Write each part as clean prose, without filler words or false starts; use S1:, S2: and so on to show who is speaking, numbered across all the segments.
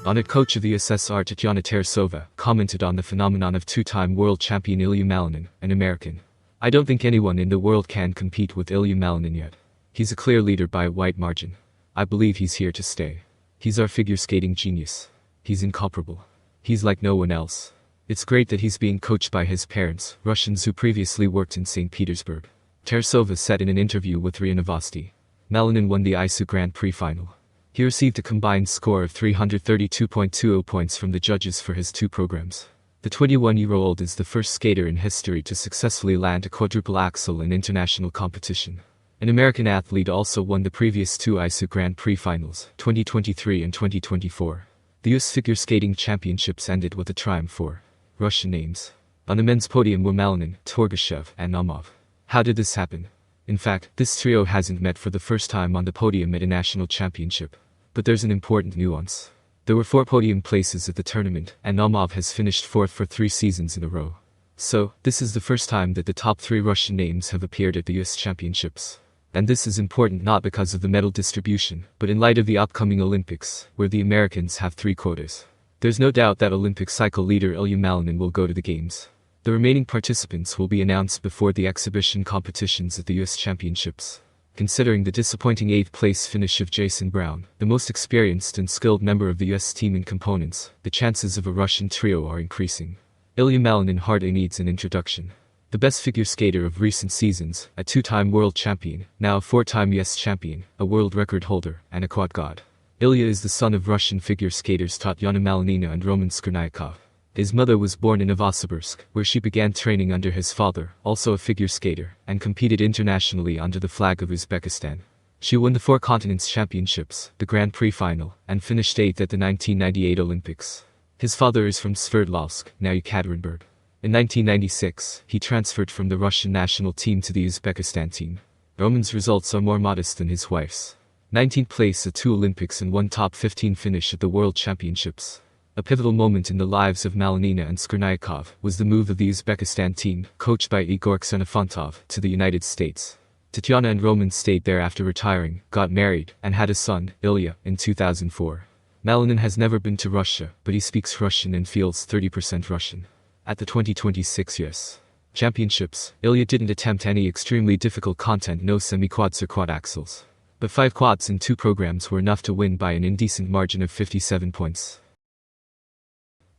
S1: On it, coach of the USSR Tarasova commented on the phenomenon of two-time world champion Ilia Malinin, an American. "I don't think anyone in the world can compete with Ilia Malinin yet. He's a clear leader by a wide margin. I believe he's here to stay. He's our figure skating genius. He's incomparable. He's like no one else. It's great that he's being coached by his parents, Russians who previously worked in St. Petersburg." Tarasova said in an interview with RIA Novosti. Malanin won the ISU Grand Prix final. He received a combined score of 332.20 points from the judges for his two programs. The 21-year-old is the first skater in history to successfully land a quadruple axel in international competition. An American athlete also won the previous two ISU Grand Prix finals, 2023 and 2024. The US Figure Skating Championships ended with a triumph for Russian names. On the men's podium were Malanin, Torgashev, and Naumov. How did this happen? In fact, this trio hasn't met for the first time on the podium at a national championship. But there's an important nuance. There were 4 podium places at the tournament, and Naumov has finished 4th for 3 seasons in a row. So, this is the first time that the top 3 Russian names have appeared at the US Championships. And this is important not because of the medal distribution, but in light of the upcoming Olympics, where the Americans have 3 quotas. There's no doubt that Olympic cycle leader Ilia Malinin will go to the Games. The remaining participants will be announced before the exhibition competitions at the US Championships. Considering the disappointing 8th place finish of Jason Brown, the most experienced and skilled member of the US team in components, the chances of a Russian trio are increasing. Ilia Malinin hardly needs an introduction. The best figure skater of recent seasons, a 2-time world champion, now a 4-time US champion, a world record holder, and a quad god. Ilia is the son of Russian figure skaters Tatyana Malinina and Roman Skirnyakov. His mother was born in Novosibirsk, where she began training under his father, also a figure skater, and competed internationally under the flag of Uzbekistan. She won the 4 Continents Championships, the Grand Prix final, and finished 8th at the 1998 Olympics. His father is from Sverdlovsk, now Yekaterinburg. In 1996, he transferred from the Russian national team to the Uzbekistan team. Roman's results are more modest than his wife's. 19th place at 2 Olympics and 1 top 15 finish at the World Championships. A pivotal moment in the lives of Malinina and Skirnyakov was the move of the Uzbekistan team, coached by Igor Xenofontov, to the United States. Tatyana and Roman stayed there after retiring, got married, and had a son, Ilya, in 2004. Malanin has never been to Russia, but he speaks Russian and feels 30% Russian. At the 2026 US Championships, Ilya didn't attempt any extremely difficult content, no semi-quads or quad axles. But 5 quads in 2 programs were enough to win by an indecent margin of 57 points.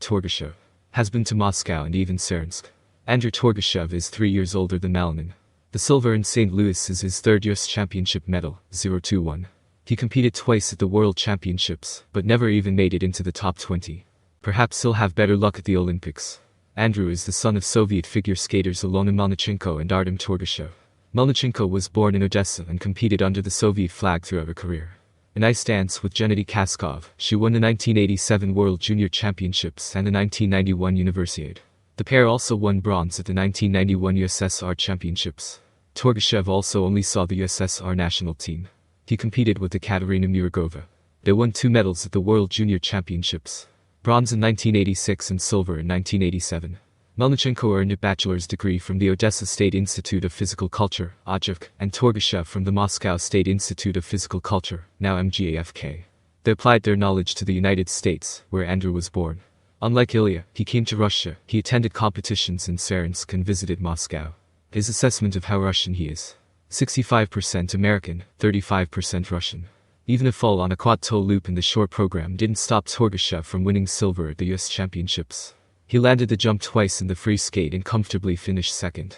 S1: Torgashev has been to Moscow and even Cernsk. Andrew Torgashev is 3 years older than Malanin. The silver in St. Louis is his 3rd US Championship medal, 0-1. He competed twice at the World Championships, but never even made it into the top 20. Perhaps he'll have better luck at the Olympics. Andrew is the son of Soviet figure skaters Ilona Melnichenko and Artem Torgashev. Melnichenko was born in Odessa and competed under the Soviet flag throughout her career. In ice dance with Gennady Kaskov, she won the 1987 World Junior Championships and the 1991 Universiade. The pair also won bronze at the 1991 USSR Championships. Torgashev also only saw the USSR national team. He competed with Ekaterina Muragova. They won 2 medals at the World Junior Championships. Bronze in 1986 and silver in 1987. Melnichenko earned a bachelor's degree from the Odessa State Institute of Physical Culture, ODZHIK, and Torgashev from the Moscow State Institute of Physical Culture, now MGAFK. They applied their knowledge to the United States, where Andrew was born. Unlike Ilya, he came to Russia, he attended competitions in Cernsk and visited Moscow. His assessment of how Russian he is: 65% American, 35% Russian. Even a fall on a quad-toe loop in the short program didn't stop Torgashev from winning silver at the US Championships. He landed the jump twice in the free skate and comfortably finished 2nd.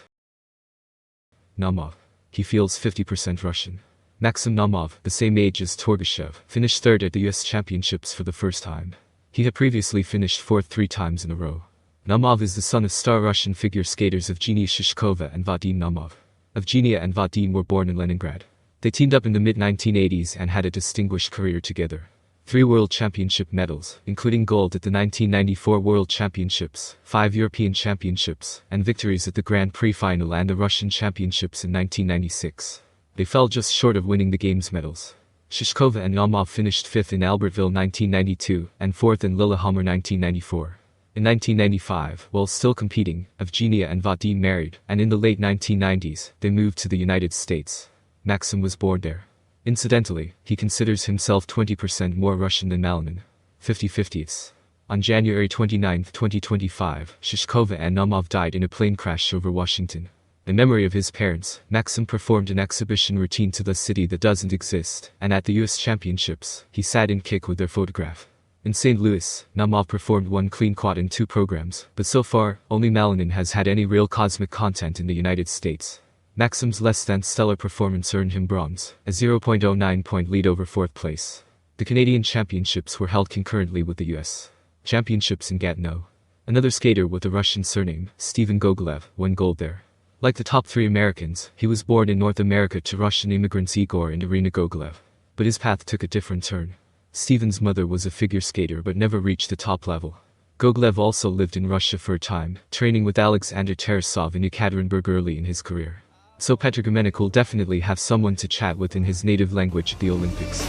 S1: Naumov. He feels 50% Russian. Maxim Naumov, the same age as Torgashev, finished 3rd at the US Championships for the first time. He had previously finished 4th 3 times in a row. Naumov is the son of star Russian figure skaters Evgenia Shishkova and Vadim Naumov. Evgenia and Vadim were born in Leningrad. They teamed up in the mid-1980s and had a distinguished career together. 3 World Championship medals, including gold at the 1994 World Championships, 5 European Championships, and victories at the Grand Prix final and the Russian Championships in 1996. They fell just short of winning the Games medals. Shishkova and Naumov finished 5th in Albertville 1992 and 4th in Lillehammer 1994. In 1995, while still competing, Evgenia and Vadim married, and in the late 1990s, they moved to the United States. Maxim was born there. Incidentally, he considers himself 20% more Russian than Malanin. 50/50. On January 29, 2025, Shishkova and Naumov died in a plane crash over Washington. In memory of his parents, Maxim performed an exhibition routine to the city that doesn't exist, and at the US Championships, he sat in kick with their photograph. In St. Louis, Naumov performed one clean quad in 2 programs, but so far, only Malanin has had any real cosmic content in the United States. Maxim's less-than-stellar performance earned him bronze, a 0.09-point lead over 4th place. The Canadian Championships were held concurrently with the US Championships in Gatineau. Another skater with a Russian surname, Steven Gogolev, won gold there. Like the top 3 Americans, he was born in North America to Russian immigrants Igor and Irina Gogolev. But his path took a different turn. Steven's mother was a figure skater but never reached the top level. Gogolev also lived in Russia for a time, training with Alexander Tarasov in Ekaterinburg early in his career. So Petr Gumenik will definitely have someone to chat with in his native language at the Olympics.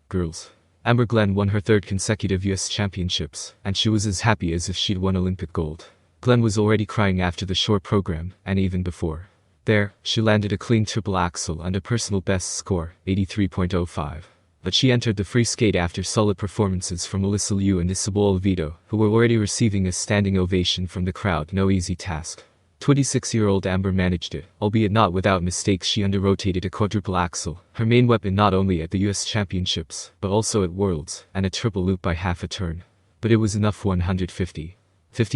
S1: Girls. Amber Glenn won her 3rd consecutive US Championships, and she was as happy as if she'd won Olympic gold. Glenn was already crying after the short program, and even before. There, she landed a clean triple axel and a personal best score, 83.05. But she entered the free skate after solid performances from Alyssa Liu and Isabel Oviedo, who were already receiving a standing ovation from the crowd. No easy task. 26-year-old Amber managed it, albeit not without mistakes. She under-rotated a quadruple axel, her main weapon not only at the US Championships, but also at Worlds, and a triple loop by half a turn. But it was enough. 150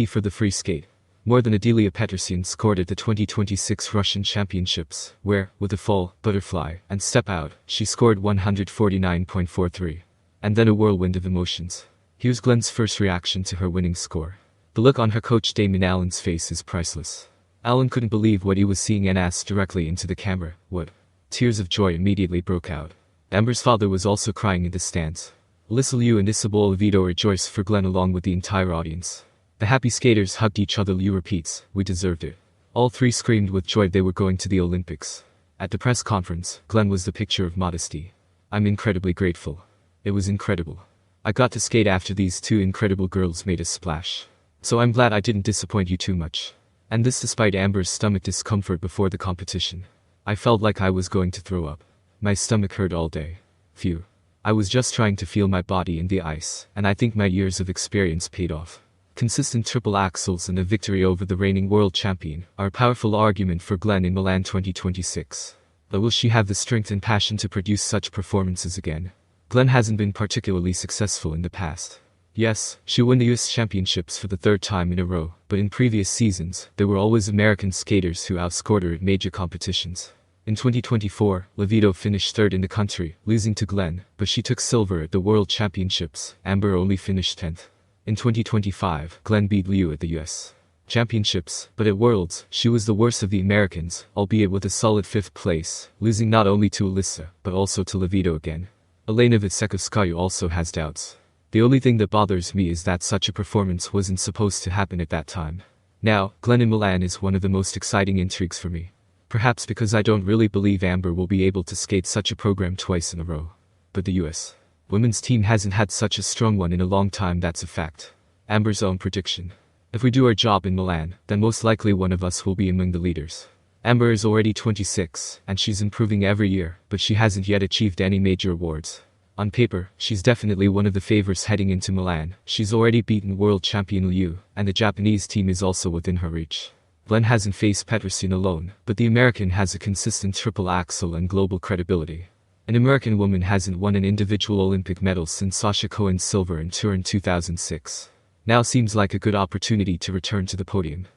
S1: for the free skate. More than Adelia Petrosyan scored at the 2026 Russian Championships, where, with a fall, butterfly, and step out, she scored 149.43. And then a whirlwind of emotions. Here's Glenn's first reaction to her winning score. The look on her coach Damien Allen's face is priceless. Allen couldn't believe what he was seeing and asked directly into the camera, "What?" Tears of joy immediately broke out. Amber's father was also crying in the stands. Alyssa Liu and Isabel Oviedo rejoiced for Glenn along with the entire audience. The happy skaters hugged each other. Liu repeats, "We deserved it." All 3 screamed with joy they were going to the Olympics. At the press conference, Glenn was the picture of modesty. "I'm incredibly grateful. It was incredible. I got to skate after these 2 incredible girls made a splash. So I'm glad I didn't disappoint you too much." And this despite Amber's stomach discomfort before the competition. "I felt like I was going to throw up. My stomach hurt all day. Phew. I was just trying to feel my body in the ice, and I think my years of experience paid off." Consistent triple axels and a victory over the reigning world champion are a powerful argument for Glenn in Milan 2026. But will she have the strength and passion to produce such performances again? Glenn hasn't been particularly successful in the past. Yes, she won the US Championships for the 3rd time in a row, but in previous seasons, there were always American skaters who outscored her at major competitions. In 2024, Oviedo finished 3rd in the country, losing to Glenn, but she took silver at the World Championships. Amber only finished 10th. In 2025, Glenn beat Liu at the US Championships, but at Worlds, she was the worst of the Americans, albeit with a solid 5th place, losing not only to Alyssa, but also to Oviedo again. Elena Vitsekovskaya also has doubts. "The only thing that bothers me is that such a performance wasn't supposed to happen at that time." Now, Glenn in Milan is one of the most exciting intrigues for me. Perhaps because I don't really believe Amber will be able to skate such a program twice in a row. But the US women's team hasn't had such a strong one in a long time. That's a fact. Amber's own prediction. "If we do our job in Milan, then most likely one of us will be among the leaders." Amber is already 26, and she's improving every year, but she hasn't yet achieved any major awards. On paper, she's definitely one of the favorites heading into Milan. She's already beaten world champion Liu, and the Japanese team is also within her reach. Glenn hasn't faced Petrosyan alone, but the American has a consistent triple axel and global credibility. An American woman hasn't won an individual Olympic medal since Sasha Cohen's silver in Turin 2006. Now seems like a good opportunity to return to the podium.